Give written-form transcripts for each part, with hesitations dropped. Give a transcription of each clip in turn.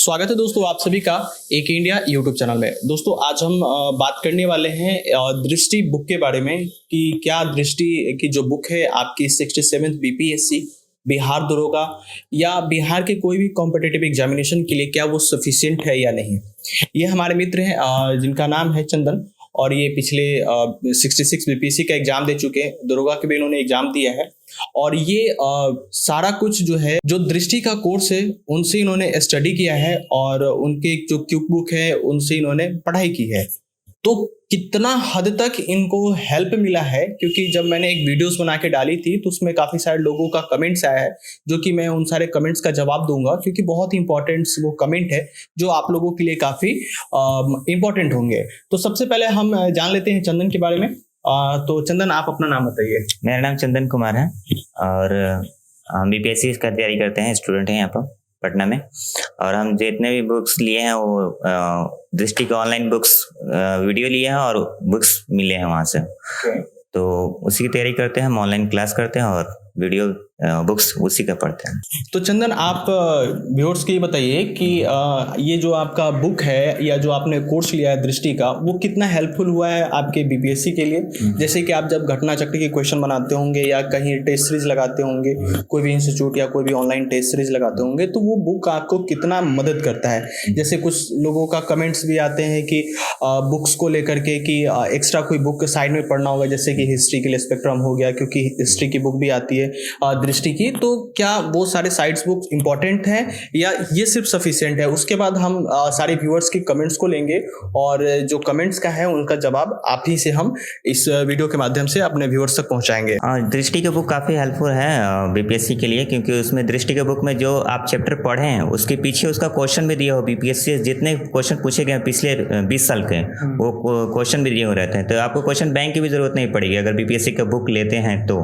स्वागत है दोस्तों आप सभी का एक इंडिया यूट्यूब चैनल में। दोस्तों आज हम बात करने वाले हैं दृष्टि बुक के बारे में कि क्या दृष्टि की जो बुक है आपकी 67th बीपीएससी, बिहार दरोगा या बिहार के कोई भी कॉम्पिटिटिव एग्जामिनेशन के लिए क्या वो सफिशिएंट है या नहीं। ये हमारे मित्र हैं जिनका नाम है चंदन और ये पिछले 66 बीपीएससी का एग्जाम दे चुके हैं, दरोगा के भी इन्होंने एग्जाम दिया है और ये सारा कुछ जो है जो दृष्टि का कोर्स है उनसे इन्होंने स्टडी किया है और उनके जो क्विक बुक है उनसे इन्होंने पढ़ाई की है। तो कितना हद तक इनको हेल्प मिला है, क्योंकि जब मैंने एक वीडियोस बना के डाली थी तो उसमें काफ़ी सारे लोगों का कमेंट्स आया है जो कि मैं उन सारे कमेंट्स का जवाब दूंगा, क्योंकि बहुत ही इंपॉर्टेंट वो कमेंट है जो आप लोगों के लिए काफ़ी इंपॉर्टेंट होंगे। तो सबसे पहले हम जान लेते हैं चंदन के बारे में। तो चंदन आप अपना नाम बताइए। मेरा नाम चंदन कुमार है और हम बीपीएससी का तैयारी करते हैं, स्टूडेंट हैं यहाँ पर पटना में। और हम जितने भी बुक्स लिए हैं वो दृष्टि के ऑनलाइन बुक्स वीडियो लिए हैं और बुक्स मिले हैं वहाँ से। तो उसी की तैयारी करते हैं, हम ऑनलाइन क्लास करते हैं और वीडियो बुक्स उसी का पढ़ते हैं। तो चंदन आप व्यूअर्स को ये बताइए कि ये जो आपका बुक है या जो आपने कोर्स लिया है दृष्टि का, वो कितना हेल्पफुल हुआ है आपके बीपीएससी के लिए। जैसे कि आप जब घटना चक्र के क्वेश्चन बनाते होंगे या कहीं टेस्ट सीरीज लगाते होंगे, कोई भी इंस्टीट्यूट या कोई भी ऑनलाइन टेस्ट सीरीज लगाते होंगे, तो वो बुक आपको कितना मदद करता है। जैसे कुछ लोगों का कमेंट्स भी आते हैं कि बुक्स को लेकर के कि एक्स्ट्रा कोई बुक साइड में पढ़ना होगा, जैसे कि हिस्ट्री के लिए स्पेक्ट्रम हो गया, क्योंकि हिस्ट्री की बुक भी आती है दृष्टि की। तो क्या वो सारे साइट्स बुक्स इंपॉर्टेंट हैं या ये सिर्फ सफिशिएंट है। उसके बाद हम सारे व्यूअर्स के कमेंट्स को लेंगे और जो कमेंट्स का है उनका जवाब आप ही से हम इस वीडियो के माध्यम से अपने व्यूअर्स तक पहुंचाएंगे। दृष्टि की बुक काफ़ी हेल्पफुल है बीपीएससी के लिए, क्योंकि उसमें दृष्टि के बुक में जो आप चैप्टर पढ़े हैं उसके पीछे उसका क्वेश्चन भी दिया हो। बीपीएससी जितने क्वेश्चन पूछे गए पिछले 20 साल के वो क्वेश्चन भी दिए हुए रहते हैं, तो आपको क्वेश्चन बैंक की भी जरूरत नहीं पड़ेगी अगर बीपीएससी का बुक लेते हैं तो।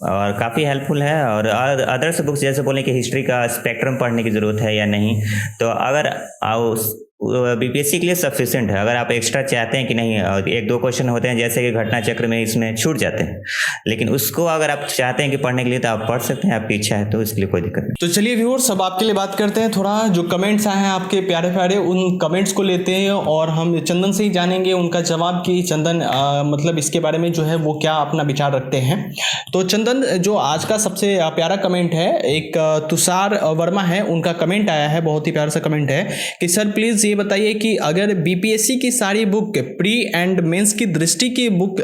और काफ़ी हेल्पफुल है। और अदर्स बुक्स जैसे बोलें कि हिस्ट्री का स्पेक्ट्रम पढ़ने की ज़रूरत है या नहीं, तो अगर बीपीएससी के लिए सफिशिएंट है। अगर आप एक्स्ट्रा चाहते हैं कि नहीं, एक दो क्वेश्चन होते हैं जैसे कि घटना चक्र में इसमें छूट जाते हैं, लेकिन उसको अगर आप चाहते हैं कि पढ़ने के लिए तो आप पढ़ सकते हैं, आपकी इच्छा है तो इसके लिए कोई दिक्कत नहीं। तो चलिए व्यूअर्स अब आपके लिए बात करते हैं, थोड़ा जो कमेंट्स आए हैं आपके प्यारे प्यारे उन कमेंट्स को लेते हैं और हम चंदन से ही जानेंगे उनका जवाब कि चंदन मतलब इसके बारे में जो है वो क्या अपना विचार रखते हैं। तो चंदन, जो आज का सबसे प्यारा कमेंट है, एक तुषार वर्मा है, उनका कमेंट आया है, बहुत ही प्यारा सा कमेंट है कि सर प्लीज़ ये बताइए कि अगर बीपीएससी की सारी बुक प्री एंड मेंस की दृष्टि की बुक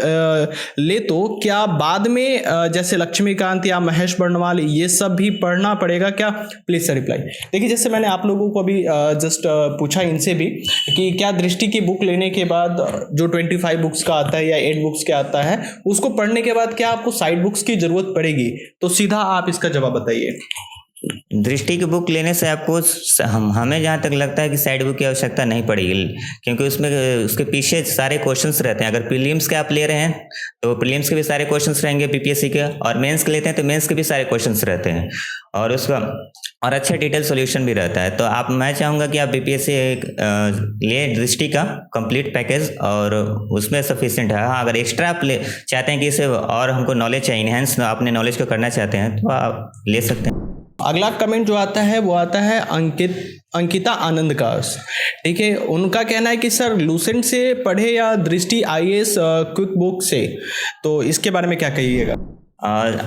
ले तो क्या बाद में जैसे लक्ष्मीकांत या महेश बर्णवाल ये सब भी पढ़ना पड़ेगा क्या? Please sir reply. देखिए जैसे मैंने आप लोगों को अभी जस्ट पूछा इनसे भी कि क्या दृष्टि की बुक लेने के बाद जो 25 बुक्स का आता है या 8 बुक्स का आता है उसको पढ़ने के बाद क्या आपको साइड बुक्स की जरूरत पड़ेगी? तो सीधा आप इसका जवाब बताइए। दृष्टि की बुक लेने से आपको हमें जहाँ तक लगता है कि साइड बुक की आवश्यकता नहीं पड़ेगी, क्योंकि उसमें उसके पीछे सारे क्वेश्चंस रहते हैं। अगर प्रीलिम्स के आप ले रहे हैं तो प्रीलिम्स के भी सारे क्वेश्चंस रहेंगे बीपीएससी के, और मेंस के लेते हैं तो मेंस के भी सारे क्वेश्चंस रहते हैं और उसका और अच्छा डिटेल सॉल्यूशन भी रहता है। तो मैं चाहूँगा कि आप बीपीएससी ले दृष्टि का कंप्लीट पैकेज और उसमें सफिशिएंट है। हाँ, अगर एक्स्ट्रा आप चाहते हैं कि इसे और हमको नॉलेज चाहिए, इनहेंस अपने नॉलेज को करना चाहते हैं तो आप ले सकते हैं। अगला कमेंट जो आता है वो आता है अंकिता आनंद का। ठीक है, उनका कहना है कि सर लूसेंट से पढ़े या दृष्टि आईएएस क्विक बुक से, तो इसके बारे में क्या कहिएगा?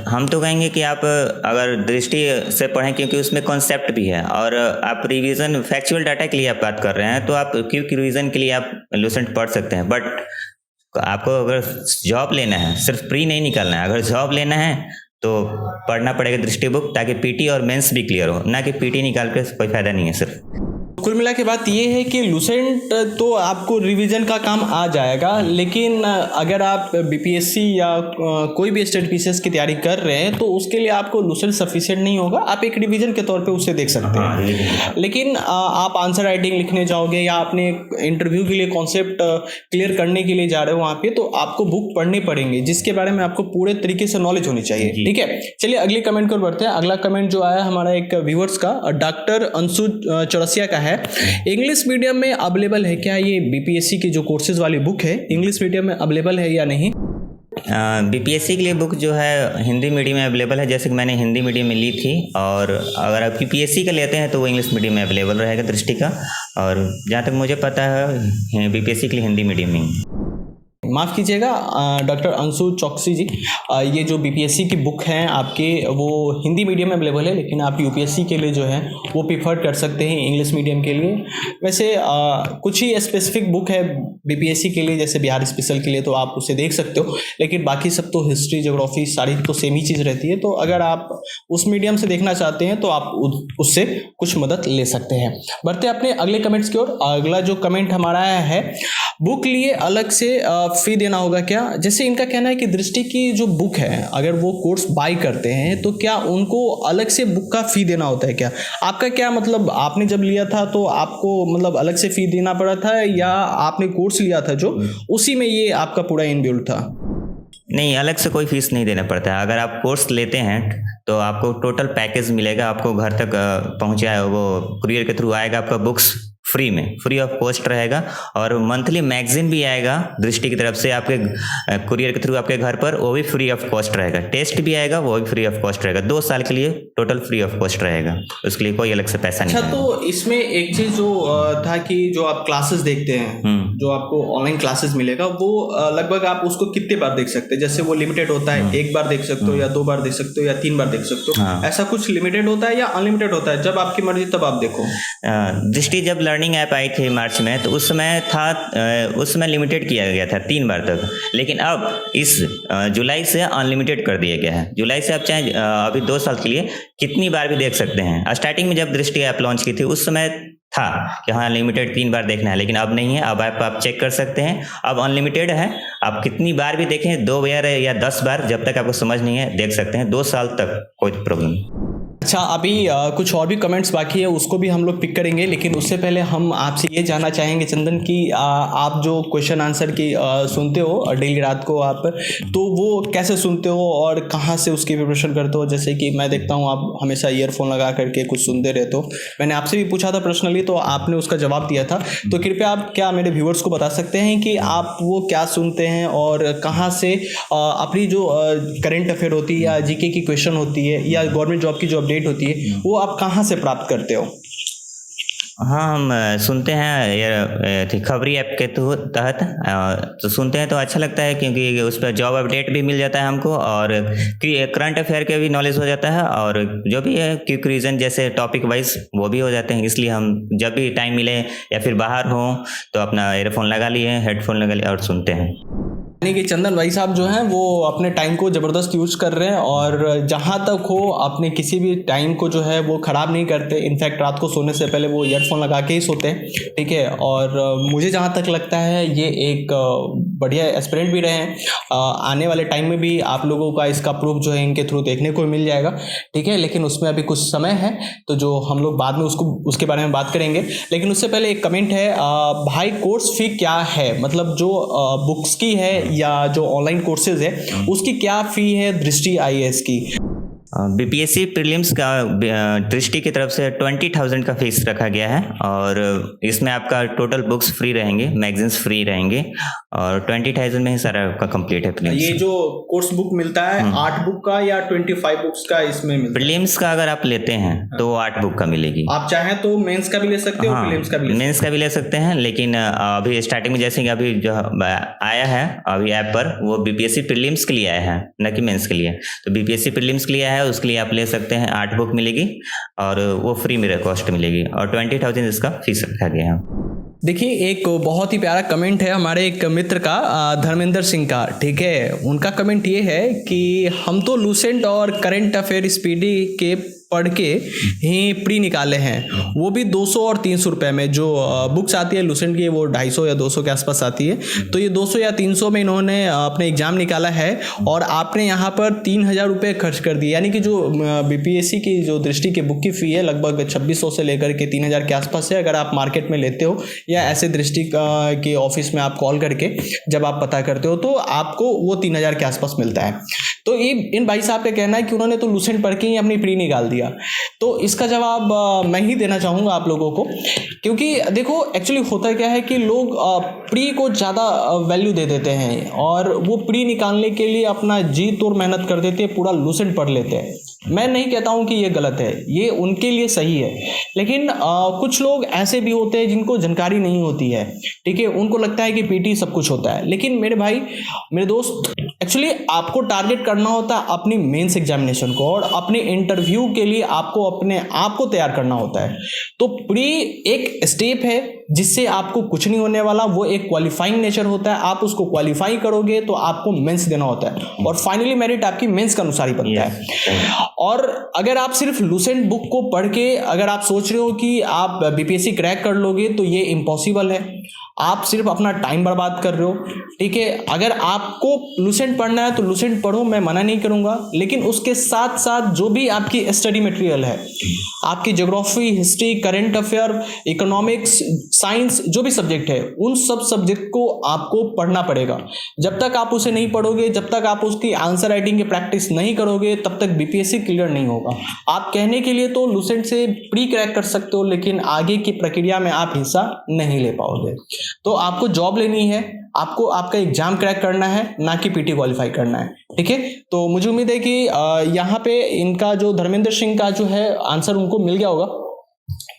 हम तो कहेंगे कि आप अगर दृष्टि से पढ़ें, क्योंकि उसमें कॉन्सेप्ट भी है और आप रिवीजन फैक्चुअल डाटा के लिए आप बात कर रहे हैं, तो आप क्विक रिवीजन के लिए आप लूसेंट पढ़ सकते हैं। बट आपको अगर जॉब लेना है, सिर्फ प्री नहीं निकालना है, अगर जॉब लेना है तो पढ़ना पड़ेगा दृष्टि बुक, ताकि पीटी और मेंस भी क्लियर हो, ना कि पीटी निकाल के कोई फायदा नहीं है सिर्फ। कुल मिला के बात ये है कि लूसेंट तो आपको रिवीजन का काम आ जाएगा, लेकिन अगर आप बीपीएससी या कोई भी स्टेट पीसीएस की तैयारी कर रहे हैं तो उसके लिए आपको लूसेंट सफिशिएंट नहीं होगा। आप एक रिवीजन के तौर पे उसे देख सकते हैं, लेकिन आप आंसर राइटिंग लिखने जाओगे या अपने इंटरव्यू के लिए कॉन्सेप्ट क्लियर करने के लिए जा रहे हो वहाँ पे, तो आपको बुक पढ़ने पड़ेंगे जिसके बारे में आपको पूरे तरीके से नॉलेज होनी चाहिए। ठीक है, चलिए अगली कमेंट को बढ़ते हैं। अगला कमेंट जो आया हमारा एक व्यूअर्स का, डॉक्टर अंशु चौरसिया का है। इंग्लिश मीडियम में अवेलेबल है क्या ये बीपीएससी की जो कोर्सेज वाली बुक है, इंग्लिश मीडियम में अवेलेबल है या नहीं? बीपीएससी के लिए बुक जो है हिंदी मीडियम में अवेलेबल है, जैसे कि मैंने हिंदी मीडियम में ली थी। और अगर आप यूपीएससी का लेते हैं तो वो इंग्लिश मीडियम में अवेलेबल रहेगा दृष्टि का। और जहाँ तक मुझे पता है बीपीएससी के लिए हिंदी मीडियम में। माफ़ कीजिएगा डॉक्टर अंशु चौकसी जी, ये जो बीपीएससी की बुक हैं आपके वो हिंदी मीडियम में अवेलेबल है, लेकिन आप यूपीएससी के लिए जो है वो प्रीफर कर सकते हैं इंग्लिश मीडियम के लिए। वैसे कुछ ही स्पेसिफिक बुक है बीपीएससी के लिए, जैसे बिहार स्पेशल के लिए, तो आप उसे देख सकते हो, लेकिन बाकी सब तो हिस्ट्री ज्योग्राफी सारी तो सेम ही चीज़ रहती है। तो अगर आप उस मीडियम से देखना चाहते हैं तो आप उससे कुछ मदद ले सकते हैं। बढ़ते अपने अगले कमेंट्स की ओर। अगला जो कमेंट हमारा है, बुक लिए अलग से फी देना होगा क्या? जैसे इनका कहना है कि दृष्टि की जो बुक है अगर वो कोर्स बाय करते हैं तो क्या उनको अलग से बुक का फी देना होता है क्या? आपका क्या मतलब, आपने जब लिया था तो आपको मतलब अलग से फी देना पड़ा था, या आपने कोर्स लिया था जो उसी में ये आपका पूरा इनबिल्ट था? नहीं, अलग से कोई फीस नहीं देना पड़ता है। अगर आप कोर्स लेते हैं तो आपको टोटल पैकेज मिलेगा, आपको घर तक पहुँचाए, वो कुरियर के थ्रू आएगा आपका बुक्स फ्री में, फ्री ऑफ कॉस्ट रहेगा। और मंथली मैगजीन भी आएगा दृष्टि की तरफ से आपके कुरियर के थ्रू आपके घर पर, वो भी फ्री ऑफ कॉस्ट रहेगा। टेस्ट भी आएगा, वो भी फ्री ऑफ कॉस्ट रहेगा। 2 साल के लिए टोटल फ्री ऑफ कॉस्ट रहेगा, उसके लिए कोई अलग से पैसा नहीं। अच्छा, तो इसमें एक चीज़ जो था कि जो आप क्लासेस देखते हैं, जो आपको ऑनलाइन क्लासेस मिलेगा, वो लगभग आप उसको कितने बार देख सकते हैं? जैसे वो लिमिटेड होता है, 1 बार देख सकते हो या 2 बार देख सकते हो या 3 बार देख सकते हो, ऐसा कुछ लिमिटेड होता है या अनलिमिटेड होता है? जब आपकी मर्जी तब आप देखो। दृष्टि जब लर्निंग ऐप आई थी मार्च में, तो उस समय था, उस समय लिमिटेड किया गया था 3 बार तक, लेकिन अब इस जुलाई से अनलिमिटेड कर दिया गया है। जुलाई से आप चाहे अभी 2 साल के लिए कितनी बार भी देख सकते हैं। स्टार्टिंग में जब दृष्टि ऐप लॉन्च की थी उस समय था कि हाँ लिमिटेड 3 बार देखना है, लेकिन अब नहीं है। अब आप चेक कर सकते हैं, अब अनलिमिटेड है, आप कितनी बार भी देखें, 2 बार या 10 बार, जब तक आपको समझ नहीं है देख सकते हैं, 2 साल तक कोई प्रॉब्लम नहीं। अच्छा, अभी कुछ और भी कमेंट्स बाकी है, उसको भी हम लोग पिक करेंगे, लेकिन उससे पहले हम आपसे ये जानना चाहेंगे चंदन कि आप जो क्वेश्चन आंसर की सुनते हो डेली रात को आप, तो वो कैसे सुनते हो और कहाँ से उसकी प्रिपरेशन करते हो? जैसे कि मैं देखता हूँ आप हमेशा ईयरफोन लगा करके कुछ सुनते रहते हो। मैंने आपसे भी पूछा था पर्सनली, तो आपने उसका जवाब दिया था। तो कृपया आप क्या मेरे व्यूअर्स को बता सकते हैं कि आप वो क्या सुनते हैं और कहाँ से अपनी जो करेंट अफेयर होती है या जीके की क्वेश्चन होती है या गवर्नमेंट जॉब की जो अपडेट होती है, वो आप कहाँ से प्राप्त करते हो? हाँ, हम सुनते हैं खबरी ऐप के तहत, तो सुनते हैं तो अच्छा लगता है, क्योंकि उस पर जॉब अपडेट भी मिल जाता है हमको और करंट अफेयर के भी नॉलेज हो जाता है, और जो भी है क्विक रीजन जैसे टॉपिक वाइज वो भी हो जाते हैं। इसलिए हम जब भी टाइम मिले या फिर बाहर हो तो अपना ईयरफोन लगा लिए, हेडफोन लगा लिए और सुनते हैं। यानी कि चंदन भाई साहब जो हैं वो अपने टाइम को ज़बरदस्त यूज़ कर रहे हैं और जहाँ तक हो अपने किसी भी टाइम को जो है वो ख़राब नहीं करते। इनफैक्ट रात को सोने से पहले वो ईयरफोन लगा के ही सोते हैं, ठीक है। और मुझे जहाँ तक लगता है ये एक बढ़िया एस्पिरेंट भी रहे हैं। आने वाले टाइम में भी आप लोगों का इसका प्रूफ जो है इनके थ्रू देखने को मिल जाएगा, ठीक है। लेकिन उसमें अभी कुछ समय है, तो जो हम लोग बाद में उसके बारे में बात करेंगे। लेकिन उससे पहले एक कमेंट है, भाई कोर्स फी क्या है? मतलब जो बुक्स की है या जो ऑनलाइन कोर्सेज है उसकी क्या फी है दृष्टि आईएएस की? बीपीएससी प्रीलिम्स का दृष्टि की तरफ से 20,000 का फीस रखा गया है, और इसमें आपका टोटल बुक्स फ्री रहेंगे, मैगजीन्स फ्री रहेंगे, और 20,000 में ही सारा आपका कंप्लीट है प्रीलिम्स। ये जो कोर्स बुक मिलता है 8 बुक का या 25 बुक्स का इसमें मिलता है? प्रीलिम्स का अगर आप लेते हैं तो 8 बुक का मिलेगी। आप चाहें तो मेंस का भी ले सकते हो, प्रीलिम्स का भी मेंस का भी ले सकते हैं, लेकिन अभी स्टार्टिंग में जैसे कि अभी जो आया है अभी ऐप पर, वो बीपीएससी प्रीलिम्स के लिए आया है, न कि मेंस के लिए। तो बीपीएससी प्रीलिम्स के लिए आया है, उसके लिए आप ले सकते हैं। 8 बुक मिलेगी और वो फ्री में कॉस्ट मिलेगी, और 20,000 इसका फीस रखा गया है। देखिए, एक बहुत ही प्यारा कमेंट है हमारे एक मित्र का, धर्मेंद्र सिंह का, ठीक है। उनका कमेंट ये है कि हम तो लूसेंट और करंट अफेयर स्पीडी के पढ़ के ही प्री निकाले हैं, वो भी 200 और 300 रुपए में। जो बुक्स आती है लूसेंट की वो 250 या 200 के आसपास आती है, तो ये 200 या 300 में इन्होंने अपने एग्जाम निकाला है, और आपने यहाँ पर 3,000 रुपये खर्च कर दिए। यानी कि जो बीपीएससी की जो दृष्टि की बुक की फ़ी है लगभग 2,600 से लेकर के 3,000 के आसपास है। अगर आप मार्केट में लेते हो या ऐसे दृष्टि के ऑफिस में आप कॉल करके जब आप पता करते हो तो आपको वो 3,000 के आसपास मिलता है। तो ये इन भाई साहब का कहना है कि उन्होंने तो लूसेंट पढ़ के ही अपनी प्री निकाल दी दिया? तो इसका जवाब मैं ही देना चाहूँगा आप लोगों को, क्योंकि देखो एक्चुअली होता क्या है कि लोग प्री को ज़्यादा वैल्यू दे देते हैं और वो प्री निकालने के लिए अपना जी तोड़ मेहनत कर देते हैं, पूरा लूसेंट पढ़ लेते हैं। मैं नहीं कहता हूँ कि ये गलत है, ये उनके लिए सही है, लेकिन कुछ लोग ऐसे भी होते हैं जिनको जानकारी नहीं होती है, ठीक है, उनको लगता है कि पीटी सब कुछ होता है। लेकिन मेरे भाई, मेरे दोस्त, एक्चुअली आपको टारगेट करना होता है अपनी मेंस एग्जामिनेशन को, और अपने इंटरव्यू के लिए आपको अपने आप को तैयार करना होता है। तो प्री एक स्टेप है जिससे आपको कुछ नहीं होने वाला, वो एक क्वालिफाइंग नेचर होता है। आप उसको क्वालिफाई करोगे तो आपको मेंस देना होता है, और फाइनली मेरिट आपकी मेंस के अनुसार ही बनता है। और अगर आप सिर्फ लूसेंट बुक को पढ़ के अगर आप सोच रहे हो कि आप बीपीएससी क्रैक कर लोगे, तो ये इम्पॉसिबल है। आप सिर्फ अपना टाइम बर्बाद कर रहे हो, ठीक है। अगर आपको लूसेंट पढ़ना है तो लूसेंट पढ़ो, मैं मना नहीं करूंगा, लेकिन उसके साथ साथ जो भी आपकी स्टडी मटेरियल है, आपकी geography, history, current affair, economics, science, जो भी सब्जेक्ट है, उन सब सब्जेक्ट को आपको पढ़ना पड़ेगा। जब तक आप उसे नहीं पढ़ोगे, जब तक आप उसकी आंसर राइटिंग की प्रैक्टिस नहीं करोगे, तब तक बीपीएससी क्लियर नहीं होगा। आप कहने के लिए तो लूसेंट से प्री क्रैक कर सकते हो, लेकिन आगे की प्रक्रिया में आप हिस्सा नहीं ले पाओगे। तो आपको जॉब लेनी है, आपको आपका एग्जाम क्रैक करना है, ना कि पीटी क्वालिफाई करना है, ठीक है। तो मुझे उम्मीद है कि यहाँ पे इनका जो धर्मेंद्र सिंह का जो है आंसर उनको मिल गया होगा।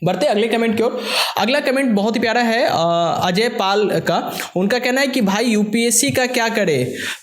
बढ़ते अगले कमेंट की ओर। अगला कमेंट बहुत ही प्यारा है अजय पाल का। उनका कहना है कि भाई यूपीएससी का क्या करे,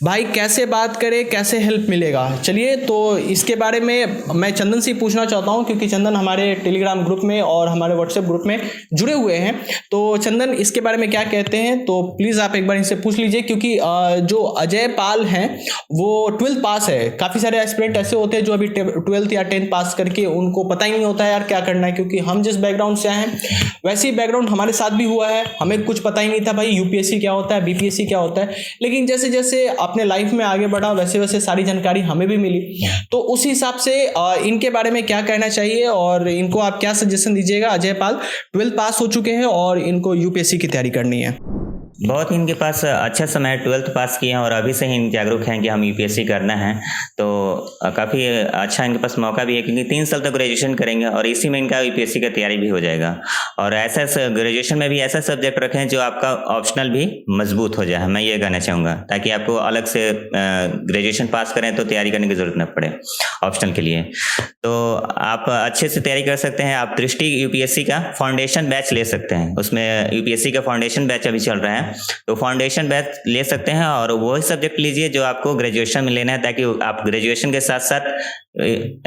भाई कैसे बात करे, कैसे हेल्प मिलेगा। चलिए, तो इसके बारे में मैं चंदन से पूछना चाहता हूं, क्योंकि चंदन हमारे टेलीग्राम ग्रुप में और हमारे व्हाट्सएप ग्रुप में जुड़े हुए हैं। तो चंदन इसके बारे में क्या कहते हैं, तो प्लीज़ आप एक बार इनसे पूछ लीजिए, क्योंकि जो अजय पाल हैं वो 12th पास है। काफ़ी सारे एस्पिरेंट ऐसे होते हैं जो अभी 12th या 10th पास करके उनको पता ही नहीं होता है यार क्या करना है, क्योंकि हम जिस बैकग्राउंड से आए हैं वैसे ही बैकग्राउंड हमारे साथ भी हुआ है। हमें कुछ पता ही नहीं था भाई यूपीएससी क्या होता है, बीपीएससी क्या होता है, लेकिन जैसे जैसे अपने लाइफ में आगे बढ़ा वैसे वैसे सारी जानकारी हमें भी मिली। तो उस हिसाब से इनके बारे में क्या कहना चाहिए और इनको आप क्या सजेशन दीजिएगा। अजय पाल 12th पास हो चुके हैं और इनको यूपीएससी की तैयारी करनी है। बहुत इनके पास अच्छा समय 12th पास किए हैं और अभी से ही जागरूक हैं कि हम यूपीएससी करना है, तो काफ़ी अच्छा इनके पास मौका भी है, क्योंकि 3 साल तक ग्रेजुएशन करेंगे और इसी में इनका यूपीएससी का तैयारी भी हो जाएगा। और ऐसा ग्रेजुएशन में भी ऐसा सब्जेक्ट रखें जो आपका ऑप्शनल भी मजबूत हो जाए, मैं ये कहना चाहूँगा, ताकि आपको अलग से ग्रेजुएशन पास करें तो तैयारी करने की जरूरत न पड़े ऑप्शनल के लिए। तो आप अच्छे से तैयारी कर सकते हैं। आप दृष्टि यूपीएससी का फाउंडेशन बैच ले सकते हैं, उसमें यूपीएससी का फाउंडेशन बैच अभी चल रहा है, तो फाउंडेशन बैच ले सकते हैं और वही सब्जेक्ट लीजिए जो आपको ग्रेजुएशन में लेना है, ताकि आप ग्रेजुएशन के साथ साथ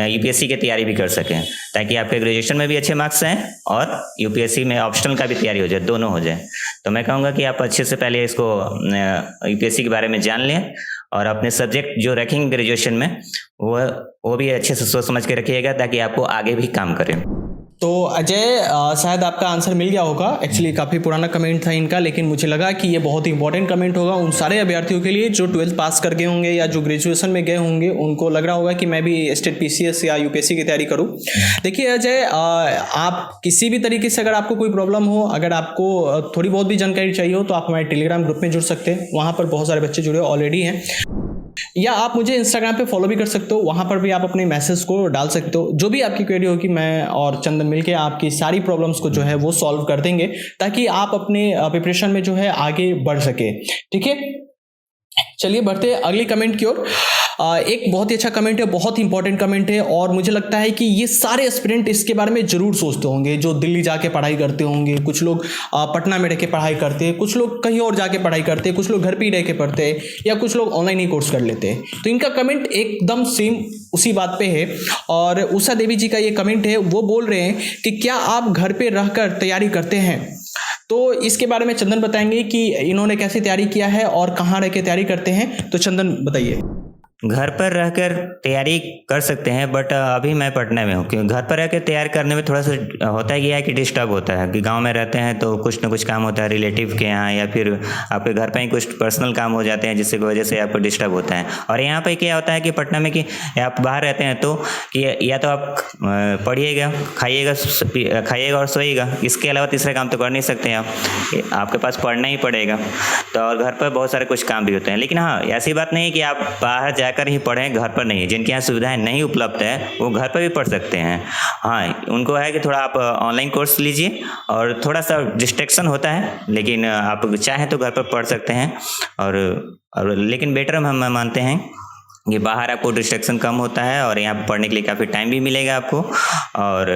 यूपीएससी की तैयारी भी कर सकें, ताकि आपके ग्रेजुएशन में भी अच्छे मार्क्स आएँ और यूपीएससी में ऑप्शनल का भी तैयारी हो जाए, दोनों हो जाए। तो मैं कहूँगा कि आप अच्छे से पहले इसको यूपीएससी के बारे में जान लें और अपने सब्जेक्ट जो रखेंगे ग्रेजुएशन में वो भी अच्छे से सोच समझ के रखिएगा, ताकि आपको आगे भी काम करें। तो अजय शायद आपका आंसर मिल गया होगा। एक्चुअली काफ़ी पुराना कमेंट था इनका, लेकिन मुझे लगा कि ये बहुत ही इंपॉर्टेंट कमेंट होगा उन सारे अभ्यर्थियों के लिए जो 12th पास कर गए होंगे या जो ग्रेजुएशन में गए होंगे। उनको लग रहा होगा कि मैं भी स्टेट पीसीएस या यूपीएससी की तैयारी करूं। देखिए अजय, आप किसी भी तरीके से अगर आपको कोई प्रॉब्लम हो, अगर आपको थोड़ी बहुत भी जानकारी चाहिए हो, तो आप हमारे टेलीग्राम ग्रुप में जुड़ सकते हैं। वहाँ पर बहुत सारे बच्चे जुड़े ऑलरेडी हैं, या आप मुझे इंस्टाग्राम पे फॉलो भी कर सकते हो, वहाँ पर भी आप अपने मैसेज को डाल सकते हो। जो भी आपकी क्वेरी होगी, मैं और चंदन मिलके आपकी सारी प्रॉब्लम्स को जो है वो सॉल्व कर देंगे, ताकि आप अपने प्रिपरेशन में जो है आगे बढ़ सके, ठीक है। चलिए बढ़ते अगले कमेंट की ओर। एक बहुत ही अच्छा कमेंट है, बहुत ही इंपॉर्टेंट कमेंट है, और मुझे लगता है कि ये सारे एस्पिरेंट इसके बारे में जरूर सोचते होंगे, जो दिल्ली जाके पढ़ाई करते होंगे। कुछ लोग पटना में रह के पढ़ाई करते हैं, कुछ लोग कहीं और जाके पढ़ाई करते हैं, कुछ लोग घर पे ही रह के पढ़ते हैं, या कुछ लोग ऑनलाइन ही कोर्स कर लेते हैं। तो इनका कमेंट एकदम सेम उसी बात पे है। और उषा देवी जी का ये कमेंट है, वो बोल रहे हैं कि क्या आप घर पे रहकर तैयारी करते हैं। तो इसके बारे में चंदन बताएंगे कि इन्होंने कैसे तैयारी किया है और कहाँ रह के तैयारी करते हैं। तो चंदन बताइए। घर पर रहकर तैयारी कर सकते हैं, बट अभी मैं पटना में हूँ, क्योंकि घर पर रहकर तैयारी करने में थोड़ा सा होता है कि डिस्टर्ब होता है, कि गांव में रहते हैं तो कुछ ना कुछ काम होता है रिलेटिव के यहाँ, या फिर आपके घर पर ही कुछ पर्सनल काम हो जाते हैं जिसकी वजह से आपको डिस्टर्ब होता है। और यहाँ पे क्या होता है कि पटना में कि आप बाहर रहते हैं तो कि या तो आप पढ़िएगा, खाइएगा और सोइएगा, इसके अलावा तीसरा काम तो कर नहीं सकते आप, आपके पास पढ़ना ही पड़ेगा। तो और घर पर बहुत सारे कुछ काम भी होते हैं। लेकिन हाँ, ऐसी बात नहीं कि आप बाहर जाकर ही पढ़ें, घर पर नहीं। जिनके यहाँ सुविधाएं नहीं उपलब्ध है वो घर पर भी पढ़ सकते हैं। हाँ, उनको है कि थोड़ा आप ऑनलाइन कोर्स लीजिए और थोड़ा सा डिस्ट्रैक्शन होता है, लेकिन आप चाहें तो घर पर पढ़ सकते हैं। और लेकिन बेटर हम मानते हैं कि बाहर आपको डिस्ट्रैक्शन कम होता है और यहाँ पढ़ने के लिए काफ़ी टाइम भी मिलेगा आपको, और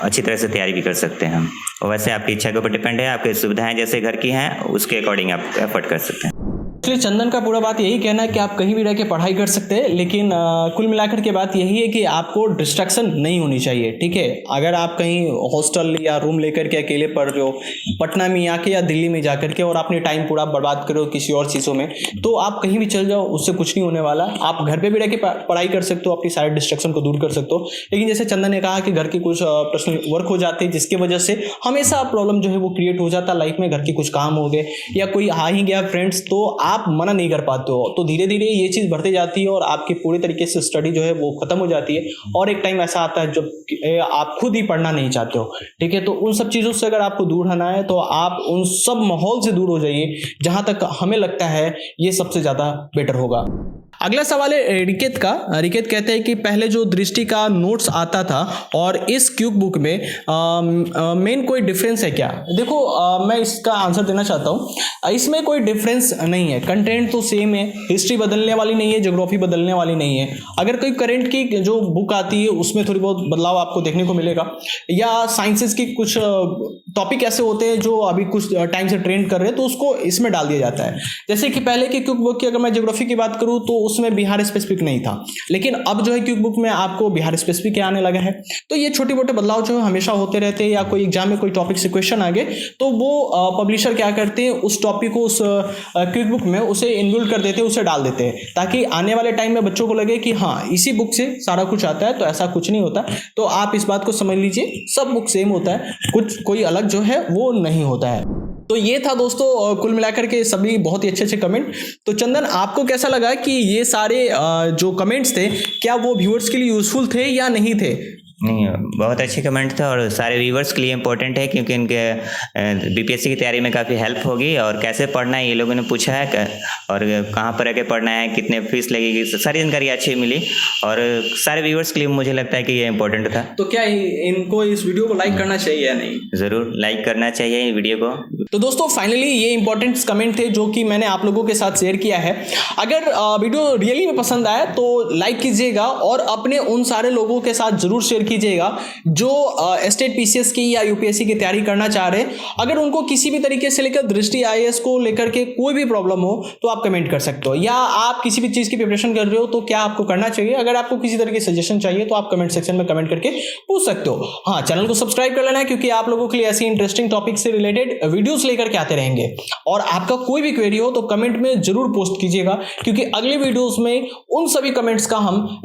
अच्छी तरह से तैयारी भी कर सकते हैं हम। और वैसे आपकी इच्छा के ऊपर डिपेंड है, आपकी सुविधाएं जैसे घर की हैं उसके अकॉर्डिंग आप एफर्ट कर सकते हैं। इसलिए चंदन का पूरा बात यही कहना है कि आप कहीं भी रह के पढ़ाई कर सकते हैं, लेकिन कुल मिलाकर के बात यही है कि आपको डिस्ट्रैक्शन नहीं होनी चाहिए, ठीक है। अगर आप कहीं हॉस्टल या रूम लेकर के अकेले पढ़ रहे हो पटना में आके या दिल्ली में जाकर के, और अपने टाइम पूरा बर्बाद करो किसी और चीज़ों में, तो आप कहीं भी चल जाओ, उससे कुछ नहीं होने वाला। आप घर पर भी रह के पढ़ाई कर सकते हो, अपनी सारे डिस्ट्रैक्शन को दूर कर सकते हो। लेकिन जैसे चंदन ने कहा कि घर के कुछ पर्सनल वर्क हो जाते हैं, जिसकी वजह से हमेशा प्रॉब्लम जो है वो क्रिएट हो जाता है लाइफ में। घर के कुछ काम हो गए या कोई आ ही गया फ्रेंड्स, तो आप मना नहीं कर पाते हो, तो धीरे धीरे ये चीज़ बढ़ती जाती है और आपकी पूरी तरीके से स्टडी जो है वो खत्म हो जाती है। और एक टाइम ऐसा आता है जब आप खुद ही पढ़ना नहीं चाहते हो, ठीक है। तो उन सब चीज़ों से अगर आपको दूर रहना है तो आप उन सब माहौल से दूर हो जाइए, जहां तक हमें लगता है ये सबसे ज़्यादा बेटर होगा। अगला सवाल है रिकेत का। रिकेत कहते हैं कि पहले जो दृष्टि का नोट्स आता था और इस क्यूब बुक में मेन कोई डिफरेंस है क्या? देखो, मैं इसका आंसर देना चाहता हूँ। इसमें कोई डिफरेंस नहीं है, कंटेंट तो सेम है, हिस्ट्री बदलने वाली नहीं है, ज्योग्राफी बदलने वाली नहीं है। अगर कोई करंट की जो बुक आती है उसमें थोड़ी बहुत बदलाव आपको देखने को मिलेगा, या साइंसेस की कुछ टॉपिक ऐसे होते हैं जो अभी कुछ टाइम से ट्रेंड कर रहे हैं तो उसको इसमें डाल दिया जाता है। जैसे कि पहले की क्यूब बुक की अगर मैं ज्योग्राफी की बात करूँ तो उसमें बिहार स्पेसिफिक नहीं था, लेकिन अब जो है क्यूब बुक में आपको बिहार स्पेसिफिक आने लगा है। तो ये छोटे मोटे बदलाव जो है हमेशा होते रहते हैं, या कोई एग्जाम में कोई टॉपिक से क्वेश्चन आ गए तो वो पब्लिशर क्या करते हैं, उस टॉपिक को उस क्यूब बुक में उसे इन्वॉल्व कर देते हैं, उसे डाल देते हैं, ताकि आने वाले टाइम में बच्चों को लगे कि हाँ इसी बुक से सारा कुछ आता है। तो ऐसा कुछ नहीं होता, तो आप इस बात को समझ लीजिए, सब बुक सेम होता है, कुछ कोई अलग जो है वो नहीं होता है। तो ये था दोस्तों कुल मिलाकर के सभी बहुत ही अच्छे अच्छे कमेंट। तो चंदन, आपको कैसा लगा कि ये सारे जो कमेंट्स थे क्या वो व्यूअर्स के लिए यूजफुल थे या नहीं थे? नहीं, बहुत अच्छे कमेंट थे और सारे व्यूवर्स के लिए इंपॉर्टेंट है, क्योंकि इनके बीपीएससी की तैयारी में काफ़ी हेल्प होगी। और कैसे पढ़ना है ये लोगों ने पूछा है, और कहाँ पर आके पढ़ना है, कितने फीस लगेगी, सारी जानकारी अच्छी मिली। और सारे व्यूवर्स के लिए मुझे लगता है कि ये इंपॉर्टेंट था। तो क्या इनको इस वीडियो को लाइक करना चाहिए या नहीं? ज़रूर लाइक करना चाहिए वीडियो को। तो दोस्तों फाइनली ये इंपॉर्टेंट कमेंट थे जो कि मैंने आप लोगों के साथ शेयर किया है। अगर वीडियो रियली में पसंद आया तो लाइक कीजिएगा और अपने उन सारे लोगों के साथ जरूर शेयर कीजिएगा जो स्टेट पीसीएस की या यूपीएससी की तैयारी करना चाह रहे हैं। अगर उनको किसी भी तरीके से लेकर दृष्टि आईएएस को लेकर के कोई भी प्रॉब्लम हो तो आप कमेंट कर सकते हो, या आप किसी भी चीज़ की प्रिपरेशन कर रहे हो तो क्या आपको करना चाहिए, अगर आपको किसी तरह की सजेशन चाहिए तो आप कमेंट सेक्शन में कमेंट करके पूछ सकते हो। हाँ, चैनल को सब्सक्राइब कर लेना है, क्योंकि आप लोगों के लिए ऐसी इंटरेस्टिंग टॉपिक से रिलेटेड वीडियोस लेकर के आते रहेंगे। और आपका कोई भी क्वेरी हो तो कमेंट में जरूर पोस्ट कीजिएगा, क्योंकि अगले वीडियोस में उन सभी कमेंट्स का हम